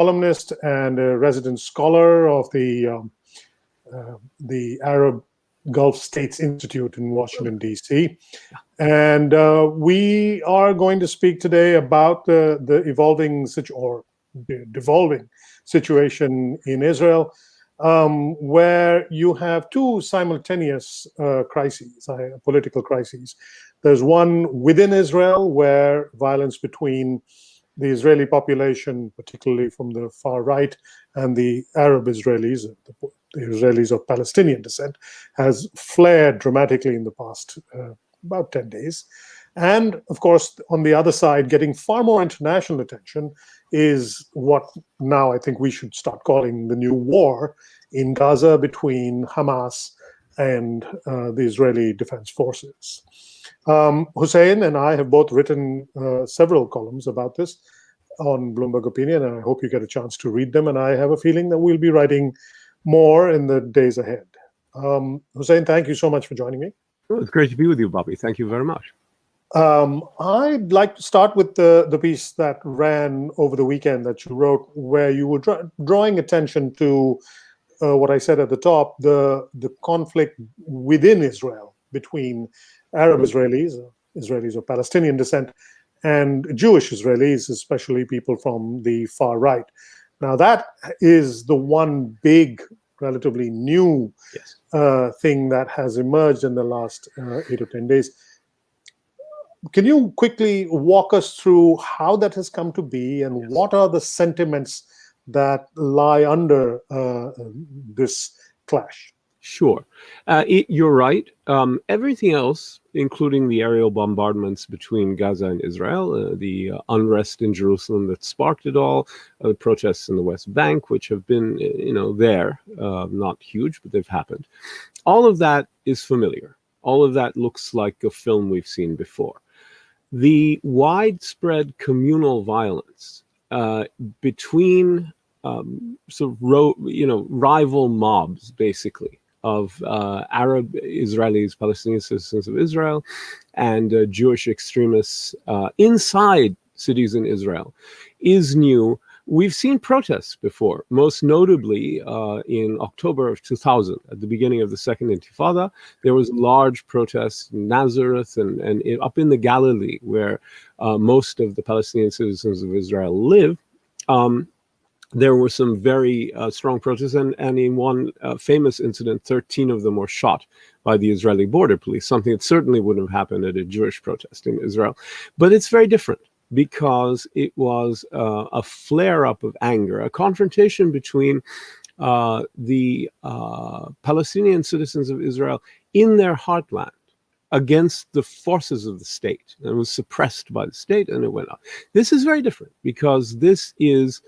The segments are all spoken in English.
columnist and a resident scholar of the Arab Gulf States Institute in Washington, D.C. And we are going to speak today about the devolving situation in Israel, where you have two simultaneous crises, political crises. There's one within Israel where violence between the Israeli population, particularly from the far right, and the Arab Israelis, the Israelis of Palestinian descent, has flared dramatically in the past about 10 days. And of course, on the other side, getting far more international attention is what now I think we should start calling the new war in Gaza between Hamas and the Israeli Defense Forces. Hussein and I have both written several columns about this on Bloomberg Opinion, and I hope you get a chance to read them. And I have a feeling that we'll be writing more in the days ahead. Hussein, thank you so much for joining me. Well, it's great to be with you, Bobby. Thank you very much. I'd like to start with the piece that ran over the weekend that you wrote, where you were drawing attention to what I said at the top, the conflict within Israel between Arab Israelis, Israelis of Palestinian descent, and Jewish Israelis, especially people from the far right. Now, that is the one big, relatively new thing that has emerged in the last 8 or 10 days. Can you quickly walk us through how that has come to be and what are the sentiments that lie under this clash? Sure. You're right. Everything else, including the aerial bombardments between Gaza and Israel, the unrest in Jerusalem that sparked it all, the protests in the West Bank, which have been, not huge, but they've happened. All of that is familiar. All of that looks like a film we've seen before. The widespread communal violence between rival mobs, basically, of Arab Israelis, Palestinian citizens of Israel, and Jewish extremists inside cities in Israel is new. We've seen protests before, most notably in October of 2000, at the beginning of the Second Intifada. There was large protests in Nazareth and up in the Galilee, where most of the Palestinian citizens of Israel live. There were some very strong protests, and in one famous incident, 13 of them were shot by the Israeli border police, something that certainly wouldn't have happened at a Jewish protest in Israel. But it's very different because it was a flare-up of anger, a confrontation between the Palestinian citizens of Israel in their heartland against the forces of the state. And it was suppressed by the state, and it went up. This is very different because this is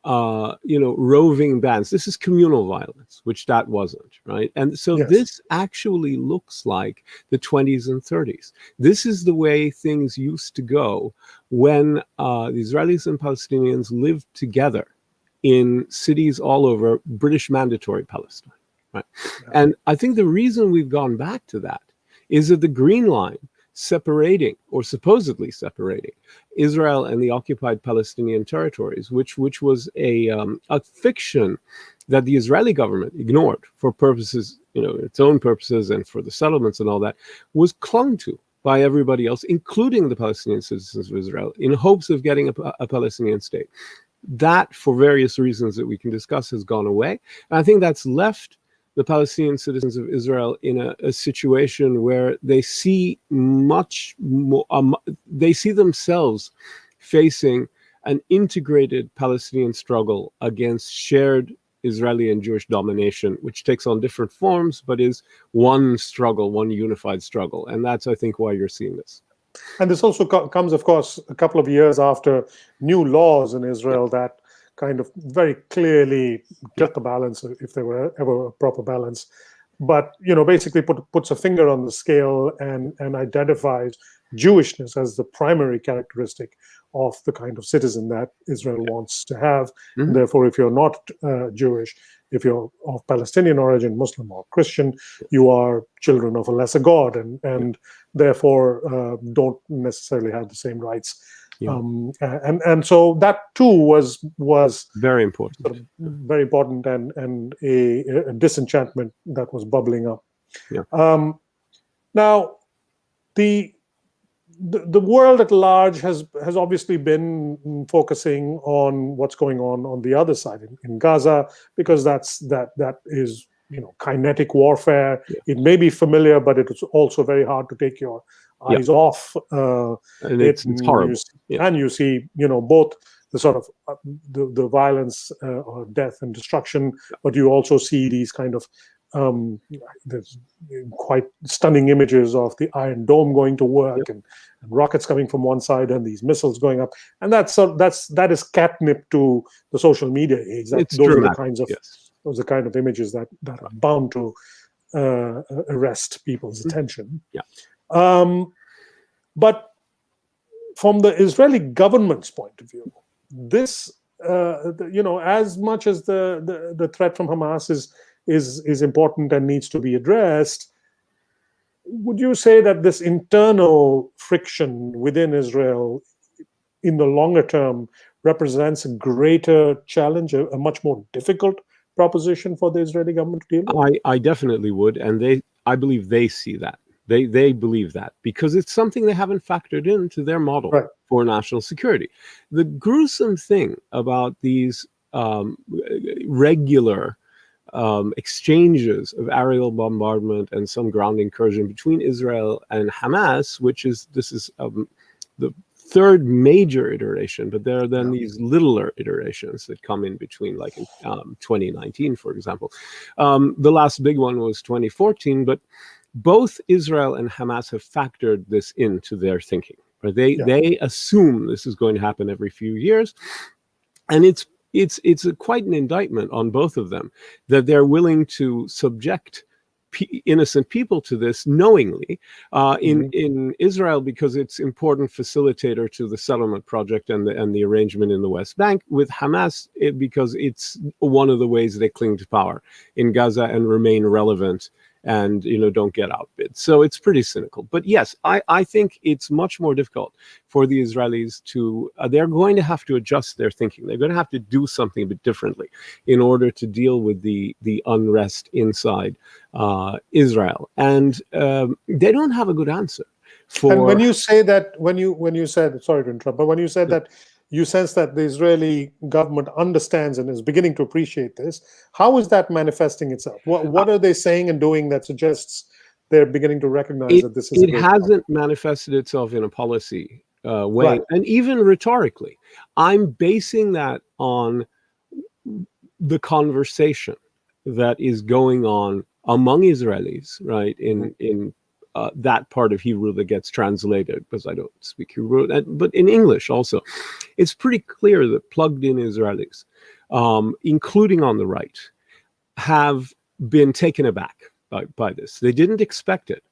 roving bands. This is communal violence, which that wasn't, right? And so this actually looks like the 20s and 30s. This is the way things used to go when the Israelis and Palestinians lived together in cities all over British Mandatory Palestine, right? And I think the reason we've gone back to that is that the Green Line separating, or supposedly separating, Israel and the occupied Palestinian territories, which was a fiction that the Israeli government ignored for purposes, its own purposes and for the settlements and all that, was clung to by everybody else, including the Palestinian citizens of Israel, in hopes of getting a Palestinian state. That, for various reasons that we can discuss, has gone away. And I think that's left the Palestinian citizens of Israel in a situation where they see much more, they see themselves facing an integrated Palestinian struggle against shared Israeli and Jewish domination, which takes on different forms, but is one struggle, one unified struggle. And that's, I think, why you're seeing this. And this also comes, of course, a couple of years after new laws in Israel that kind of very clearly get the balance, if there were ever a proper balance, but basically puts a finger on the scale and identifies Jewishness as the primary characteristic of the kind of citizen that Israel wants to have. And therefore, if you're not Jewish, if you're of Palestinian origin, Muslim or Christian, you are children of a lesser God, and therefore don't necessarily have the same rights Yeah. And so that too was Very important. sort of very important, and a disenchantment that was bubbling up. Yeah. Now, the world at large has obviously been focusing on what's going on the other side in Gaza, because that is, kinetic warfare. Yeah. It may be familiar, but it is also very hard to take your eyes off And it's horrible. And you see, both the sort of the violence or death and destruction, but you also see these kind of there's quite stunning images of the Iron Dome going to work, and rockets coming from one side and these missiles going up, and that is catnip to the social media age. It's those dramatic. are the kinds of those are the kind of images that are bound to arrest people's attention. But from the Israeli government's point of view, this as much as the threat from Hamas is important and needs to be addressed, would you say that this internal friction within Israel in the longer term represents a greater challenge, a much more difficult proposition for the Israeli government to deal with? I definitely would, and I believe they see that. They believe that, because it's something they haven't factored into their model for national security. The gruesome thing about these regular exchanges of aerial bombardment and some ground incursion between Israel and Hamas, this is the third major iteration, but there are then these littler iterations that come in between, like in 2019, for example. The last big one was 2014, but both Israel and Hamas have factored this into their thinking. Right? They assume this is going to happen every few years, and it's quite an indictment on both of them that they're willing to subject innocent people to this knowingly. In Israel, because it's important facilitator to the settlement project and the arrangement in the West Bank. With Hamas, because it's one of the ways they cling to power in Gaza and remain relevant and don't get outbid. So it's pretty cynical. But yes, I think it's much more difficult for the Israelis to, they're going to have to adjust their thinking. They're going to have to do something a bit differently in order to deal with the unrest inside Israel. And they don't have a good answer. And when you say that, when you said, sorry to interrupt, but when you said that you sense that the Israeli government understands and is beginning to appreciate this, how is that manifesting itself? What are they saying and doing that suggests they're beginning to recognize that this is a great hasn't manifested itself in a policy way, and even rhetorically. I'm basing that on the conversation that is going on among Israelis, right, in that part of Hebrew that gets translated, because I don't speak Hebrew, but in English also. It's pretty clear that plugged-in Israelis, including on the right, have been taken aback by this. They didn't expect it.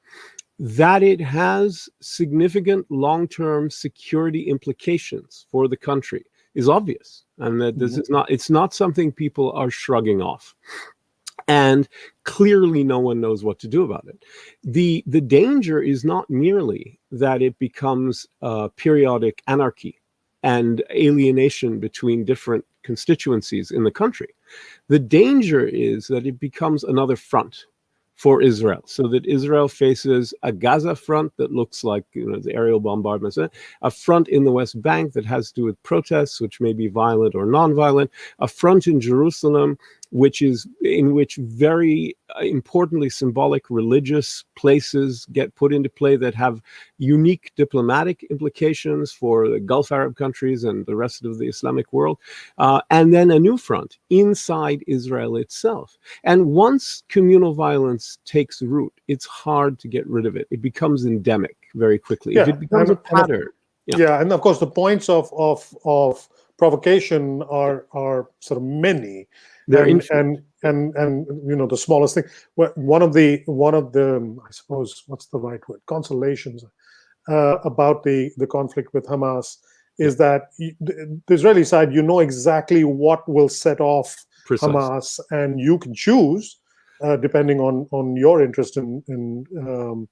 That it has significant long-term security implications for the country is obvious, and that this is it's not something people are shrugging off. And clearly no one knows what to do about it. The danger is not merely that it becomes periodic anarchy and alienation between different constituencies in the country. The danger is that it becomes another front for Israel, so that Israel faces a Gaza front that looks like the aerial bombardments, a front in the West Bank that has to do with protests, which may be violent or non-violent, a front in Jerusalem, in which very importantly symbolic religious places get put into play that have unique diplomatic implications for the Gulf Arab countries and the rest of the Islamic world, and then a new front inside Israel itself. And once communal violence takes root, it's hard to get rid of it. It becomes endemic very quickly. If it becomes a pattern. And of course the points of provocation are sort of many. They're and the smallest thing. One of the I suppose, what's the right word? Consolations about the conflict with Hamas is that the Israeli side, exactly what will set off Hamas, and you can choose depending on your interest to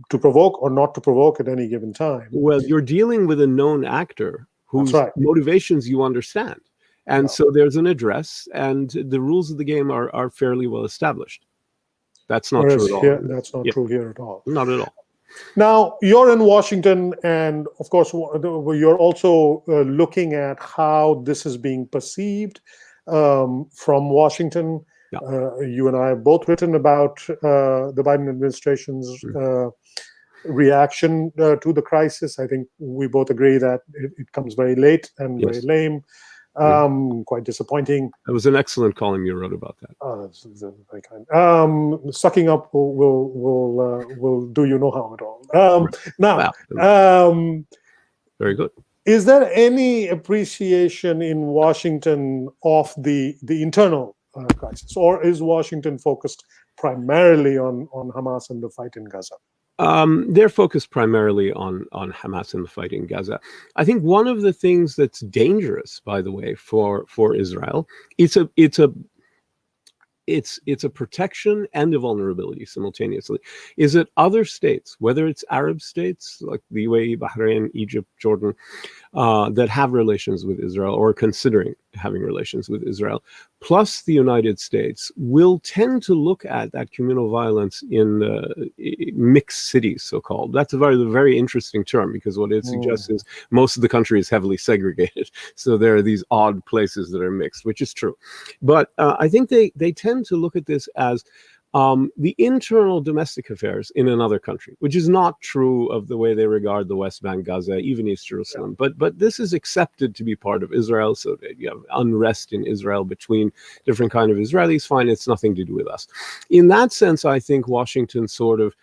provoke or not to provoke at any given time. Well, you're dealing with a known actor whose right. motivations you understand. And so there's an address, and the rules of the game are fairly well established. That's not Whereas true at here, all. that's not true here at all. Not at all. Now, you're in Washington, and of course, you're also looking at how this is being perceived from Washington. Yeah. You and I have both written about the Biden administration's reaction to the crisis. I think we both agree that it comes very late and very lame. Quite disappointing. It was an excellent column you wrote about that. That's very kind. Sucking up will do you no harm at all. Now, very good. Is there any appreciation in Washington of the internal crisis, or is Washington focused primarily on Hamas and the fight in Gaza? They're focused primarily on Hamas and the fight in Gaza. I think one of the things that's dangerous, by the way, for Israel, it's a protection and a vulnerability simultaneously, is that other states, whether it's Arab states like the UAE, Bahrain, Egypt, Jordan, that have relations with Israel or considering having relations with Israel, plus the United States, will tend to look at that communal violence in mixed cities, so-called. That's a very interesting term, because what it suggests is most of the country is heavily segregated. So there are these odd places that are mixed, which is true. But I think they tend to look at this as the internal domestic affairs in another country, which is not true of the way they regard the West Bank, Gaza, even East Jerusalem. But this is accepted to be part of Israel, so that you have unrest in Israel between different kind of Israelis. Fine, it's nothing to do with us. In that sense, I think Washington sort of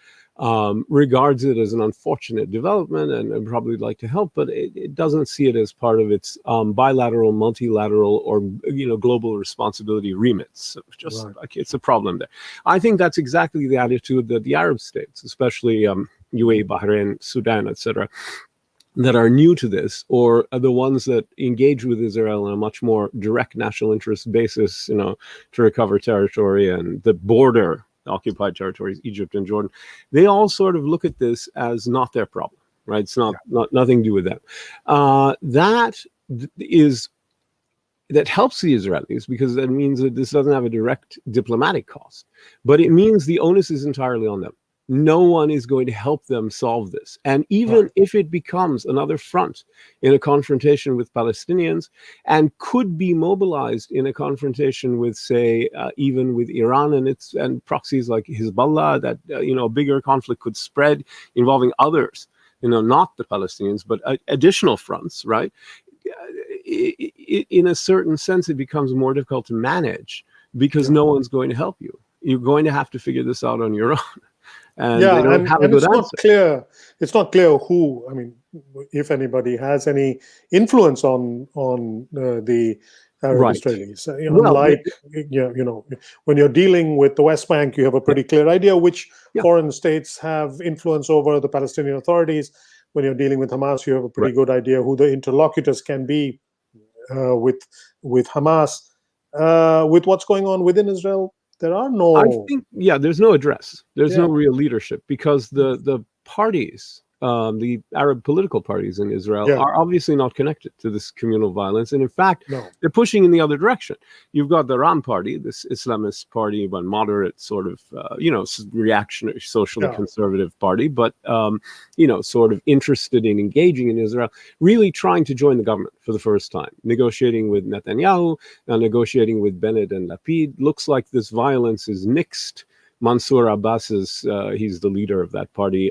regards it as an unfortunate development and probably like to help, but it doesn't see it as part of its bilateral, multilateral, or global responsibility remits. So just like it's a problem there. I think that's exactly the attitude that the Arab states, especially UAE, Bahrain, Sudan, etc., that are new to this, or are the ones that engage with Israel on a much more direct national interest basis, to recover territory and the border occupied territories, Egypt and Jordan, they all sort of look at this as not their problem, right? It's not nothing to do with them. That helps the Israelis, because that means that this doesn't have a direct diplomatic cost, but it means the onus is entirely on them. No one is going to help them solve this. And even if it becomes another front in a confrontation with Palestinians, and could be mobilized in a confrontation with, say, even with Iran and proxies like Hezbollah, that a bigger conflict could spread involving others, not the Palestinians, but additional fronts, right? In a certain sense, it becomes more difficult to manage, because no one's going to help you. You're going to have to figure this out on your own. And they don't have a good answer. It's not clear who, if anybody has any influence on the Arab Israelis. When you're dealing with the West Bank, you have a pretty clear idea which foreign states have influence over the Palestinian authorities. When you're dealing with Hamas, you have a pretty good idea who the interlocutors can be with Hamas. With what's going on within Israel, there are no... I think, there's no address. There's no real leadership, because the parties, the Arab political parties in Israel are obviously not connected to this communal violence. And in fact, they're pushing in the other direction. You've got the Ram party, this Islamist party, but moderate sort of, reactionary, socially conservative party, but, sort of interested in engaging in Israel, really trying to join the government for the first time, negotiating with Netanyahu, negotiating with Bennett and Lapid. Looks like this violence is nixed. Mansour Abbas's, he's the leader of that party,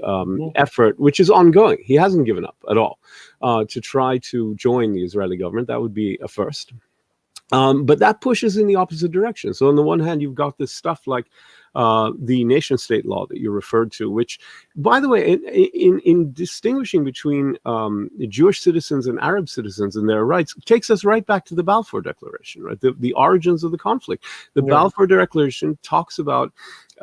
effort, which is ongoing. He hasn't given up at all to try to join the Israeli government. That would be a first. But that pushes in the opposite direction. So on the one hand, you've got this stuff like the nation-state law that you referred to, which, by the way, in distinguishing between Jewish citizens and Arab citizens and their rights, takes us right back to the Balfour Declaration, right? The origins of the conflict. The Balfour Declaration talks about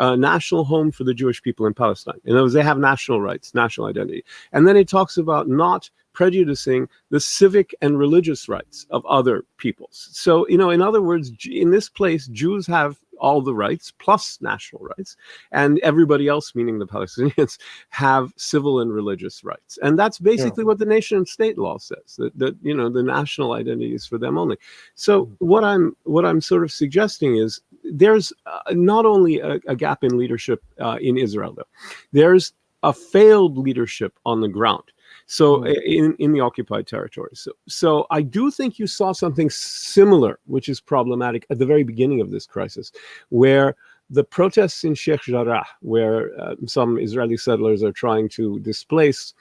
a national home for the Jewish people in Palestine. In other words, they have national rights, national identity. And then it talks about not prejudicing the civic and religious rights of other peoples. So, in other words, in this place, Jews have all the rights plus national rights, and everybody else, meaning the Palestinians, have civil and religious rights. And that's basically what the nation state law says, that you know, the national identity is for them only. So what I'm sort of suggesting is there's not only a gap in leadership in Israel, though. There's a failed leadership on the ground. So in the occupied territories. So I do think you saw something similar, which is problematic at the very beginning of this crisis, where the protests in Sheikh Jarrah, where some Israeli settlers are trying to displace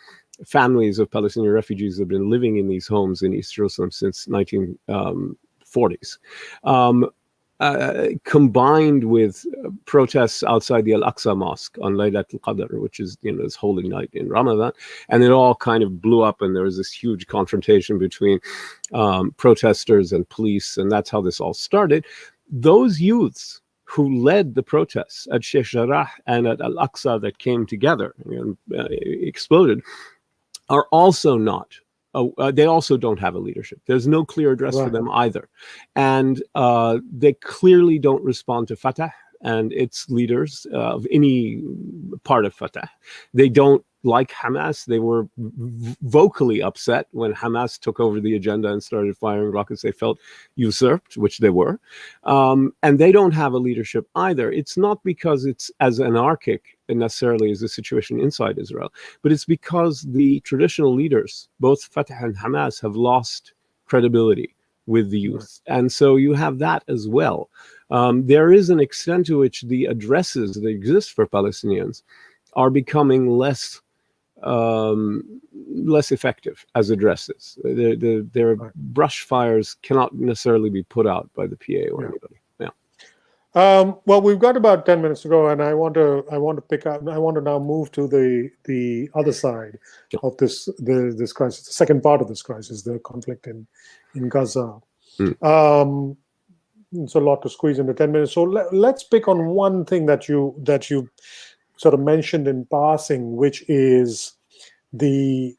families of Palestinian refugees that have been living in these homes in East Jerusalem since 1940s. Combined with protests outside the Al-Aqsa Mosque on Laylat al-Qadr, which is, you know, this holy night in Ramadan, and it all kind of blew up, and there was this huge confrontation between protesters and police, and that's how this all started. Those youths who led the protests at Sheikh Jarrah and at Al-Aqsa that came together and exploded are also not. They also don't have a leadership. There's no clear address for them either. And they clearly don't respond to Fatah and its leaders of any part of Fatah. They don't like Hamas. They were vocally upset when Hamas took over the agenda and started firing rockets. They felt usurped, which they were. And they don't have a leadership either. It's not because it's as anarchic necessarily as the situation inside Israel, but it's because the traditional leaders, both Fatah and Hamas, have lost credibility with the youth. And so you have that as well. There is an extent to which the addresses that exist for Palestinians are becoming less effective as addresses. Their brush fires cannot necessarily be put out by the PA or anybody. Well, we've got about 10 minutes to go, and I want to pick up. I want to now move to the other side of this crisis, the second part of this crisis, the conflict in Gaza. It's a lot to squeeze into 10 minutes. So let's pick on one thing that you sort of mentioned in passing, which is the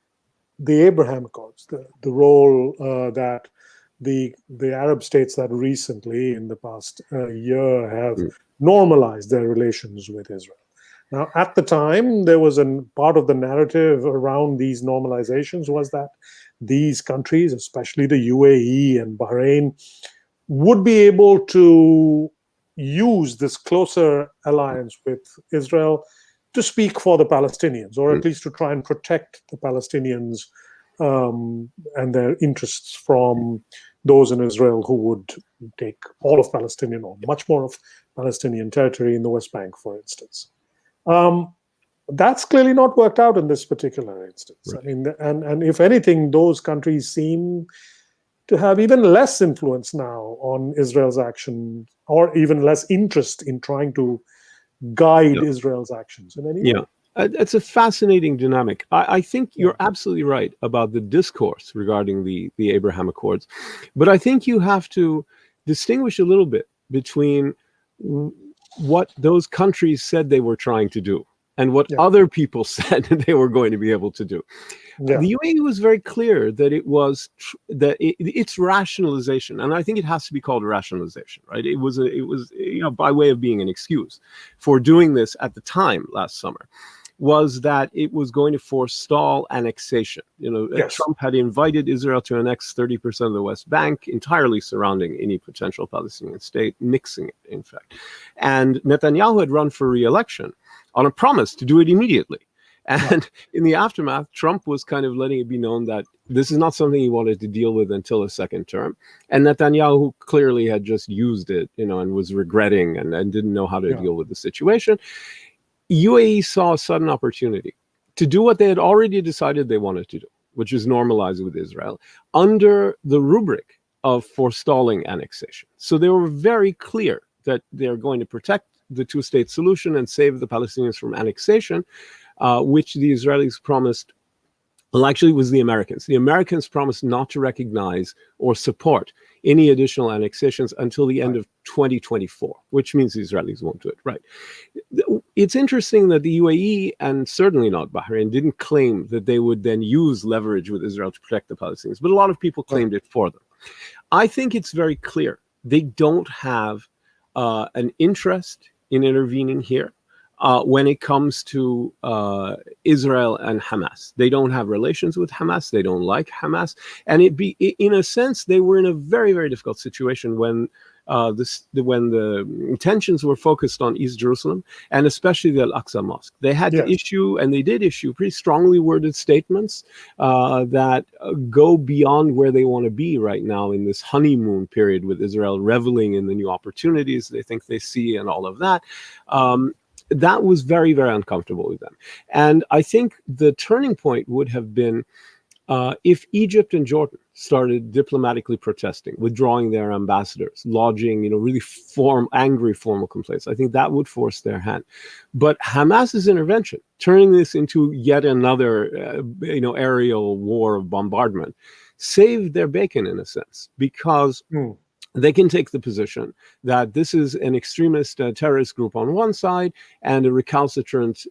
Abraham Accords, the role that the Arab states that recently, in the past year, have normalized their relations with Israel. Now, at the time, there was a part of the narrative around these normalizations was that these countries, especially the UAE and Bahrain, would be able to use this closer alliance with Israel to speak for the Palestinians, or at least to try and protect the Palestinians and their interests from those in Israel who would take all of Palestinian, or much more of Palestinian territory in the West Bank, for instance. That's clearly not worked out in this particular instance. I mean, and if anything, those countries seem to have even less influence now on Israel's action, or even less interest in trying to guide Israel's actions in any way. It's a fascinating dynamic. I think you're absolutely right about the discourse regarding the Abraham Accords, but I think you have to distinguish a little bit between what those countries said they were trying to do and what other people said they were going to be able to do. The UAE was very clear that it was its rationalization, and I think it has to be called rationalization, right? It was by way of being an excuse for doing this at the time last summer, was that it was going to forestall annexation. Trump had invited Israel to annex 30% of the West Bank, entirely surrounding any potential Palestinian state, nixing it, in fact. And Netanyahu had run for re-election on a promise to do it immediately. And in the aftermath, Trump was kind of letting it be known that this is not something he wanted to deal with until a second term. And Netanyahu clearly had just used it, and was regretting and didn't know how to deal with the situation. UAE saw a sudden opportunity to do what they had already decided they wanted to do, which is normalize with Israel, under the rubric of forestalling annexation. So they were very clear that they're going to protect the two-state solution and save the Palestinians from annexation, which the Israelis promised. Well, actually, it was the Americans. The Americans promised not to recognize or support any additional annexations until the end of 2024, which means the Israelis won't do it. Right. It's interesting that the UAE, and certainly not Bahrain, didn't claim that they would then use leverage with Israel to protect the Palestinians, but a lot of people claimed it for them. I think it's very clear they don't have an interest in intervening here when it comes to Israel and Hamas. They don't have relations with Hamas. They don't like Hamas. And in a sense, they were in a very, very difficult situation when when the tensions were focused on East Jerusalem, and especially the Al-Aqsa Mosque. They had to issue, and they did issue, pretty strongly worded statements that go beyond where they want to be right now in this honeymoon period with Israel, reveling in the new opportunities they think they see and all of that. That was very, very uncomfortable with them. And I think the turning point would have been if Egypt and Jordan started diplomatically protesting, withdrawing their ambassadors, lodging, really angry formal complaints. I think that would force their hand. But Hamas's intervention, turning this into yet another, aerial war of bombardment, saved their bacon in a sense, because they can take the position that this is an extremist terrorist group on one side and a recalcitrant,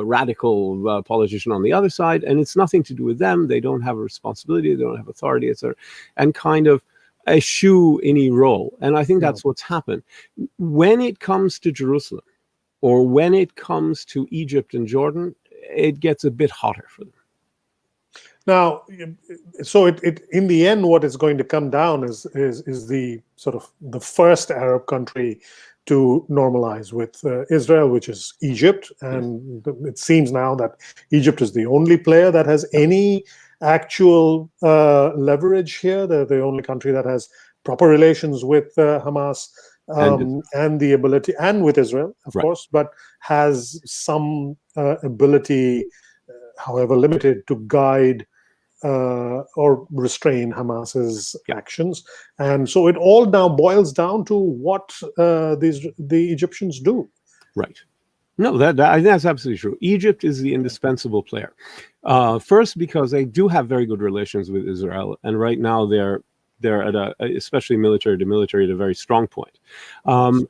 radical politician on the other side, and it's nothing to do with them. They don't have a responsibility, they don't have authority, etc., and kind of eschew any role. And I think that's what's happened. When it comes to Jerusalem, or when it comes to Egypt and Jordan, it gets a bit hotter for them. Now, so it in the end, what is going to come down is the sort of the first Arab country to normalize with Israel, which is Egypt, and it seems now that Egypt is the only player that has any actual leverage here. They're the only country that has proper relations with Hamas and the ability, and with Israel, of course, but has some ability, however limited, to guide or restrain Hamas's actions. And so it all now boils down to what the Egyptians do. Right. No, I think that's absolutely true. Egypt is the indispensable player. First, because they do have very good relations with Israel, and right now they're at especially military to military, at a very strong point. And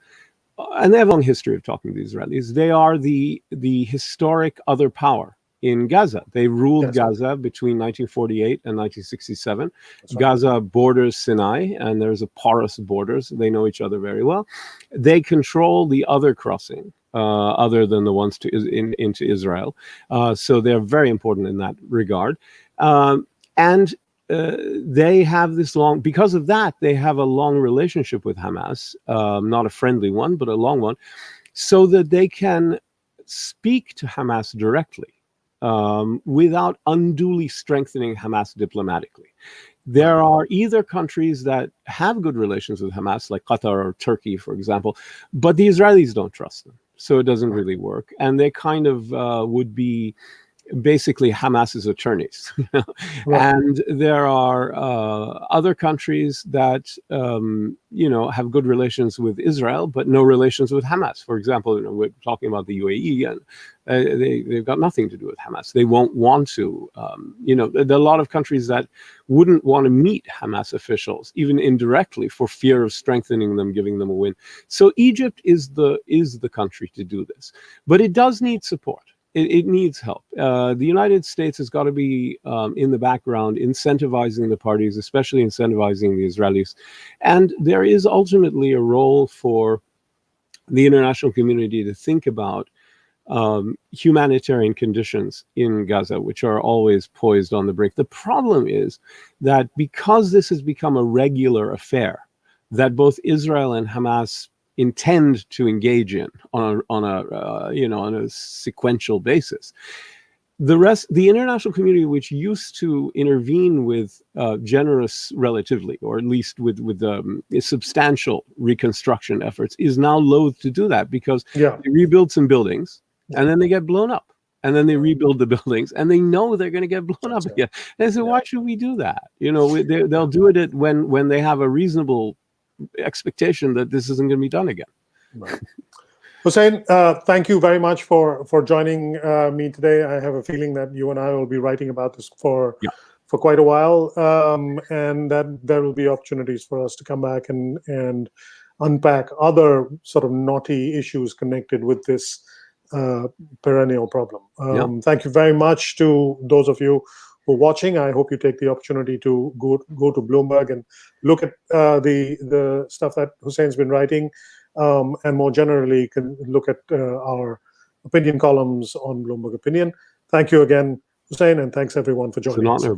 they have a long history of talking to the Israelis. They are the historic other power in Gaza. They ruled Gaza between 1948 and 1967. Gaza borders Sinai, and there's a porous borders. They know each other very well. They control the other crossing, other than the ones into Israel. So they're very important in that regard. And they have this because of that, they have a long relationship with Hamas, not a friendly one, but a long one, so that they can speak to Hamas directly. Without unduly strengthening Hamas diplomatically. There are either countries that have good relations with Hamas, like Qatar or Turkey, for example, but the Israelis don't trust them. So it doesn't really work. And they kind of would be basically Hamas's attorneys. And there are other countries that, have good relations with Israel, but no relations with Hamas. For example, we're talking about the UAE, and they've got nothing to do with Hamas. They won't want to. There are a lot of countries that wouldn't want to meet Hamas officials, even indirectly, for fear of strengthening them, giving them a win. So Egypt is the country to do this, but it does need support. It needs help. The United States has got to be in the background, incentivizing the parties, especially incentivizing the Israelis. And there is ultimately a role for the international community to think about humanitarian conditions in Gaza, which are always poised on the brink. The problem is that because this has become a regular affair, that both Israel and Hamas intend to engage in on a sequential basis. The international community, which used to intervene with generous, relatively, or at least with substantial reconstruction efforts, is now loath to do that because they rebuild some buildings and then they get blown up. And then they rebuild the buildings, and they know they're going to get blown up again. And so why should we do that? They'll do it when they have a reasonable expectation that this isn't going to be done again. Right. Hussein, thank you very much for joining me today. I have a feeling that you and I will be writing about this for quite a while, and that there will be opportunities for us to come back and unpack other sort of knotty issues connected with this perennial problem. Thank you very much to those of you are watching, I hope you take the opportunity to go to Bloomberg and look at the stuff that Hussein's been writing, and more generally can look at our opinion columns on Bloomberg Opinion. Thank you again, Hussein, and thanks everyone for It's an joining us. honor.